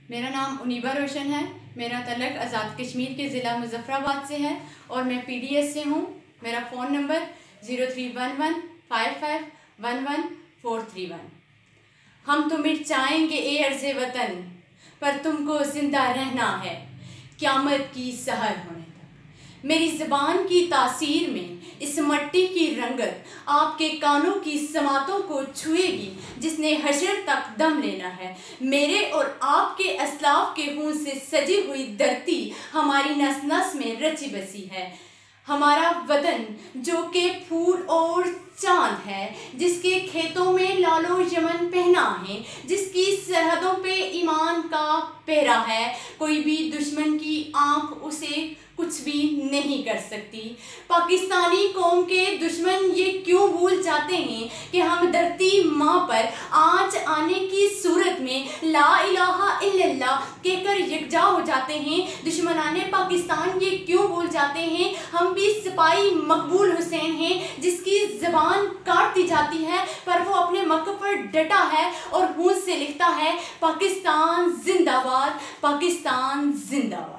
मेरा नाम उनीबा रोशन है। मेरा तलक आज़ाद कश्मीर के ज़िला मुज़फ़्फ़राबाद से है और मैं PDS से हूँ। मेरा फ़ोन नंबर 03115511 431। हम तो मिट जाएंगे ए अर्ज़े वतन, पर तुमको ज़िंदा रहना है क़यामत की सहर होने तक। मेरी ज़बान की तासीर में इस मट्टी की रंगत आपके कानों की समातों को छुएगी, जिसने हशर तक दम लेना है। मेरे और आपके असलाफ के खून से सजी हुई धरती हमारी नस नस में रची बसी है। हमारा वतन जो कि फूल और चांद है, जिसके खेतों में लालो यमन पहना है, जिसकी सरहदों पे ईमान का पहरा है। कोई भी दुश्मन की आंख उसे कुछ भी नहीं कर सकती। पाकिस्तानी कौम के दुश्मन ये क्यों भूल जाते हैं कि हम धरती माँ पर आँच आने की सूरत में ला इलाहा इल्लल्लाह कहकर यकजा हो जाते हैं। दुश्मनाने पाकिस्तान ये क्यों भूल जाते हैं हम भी सिपाही मकबूल हुसैन हैं, जिसकी ज़बान काट दी जाती है पर वो अपने मक्के पर डटा है और होंठ से लिखता है पाकिस्तान जिंदाबाद, पाकिस्तान जिंदाबाद।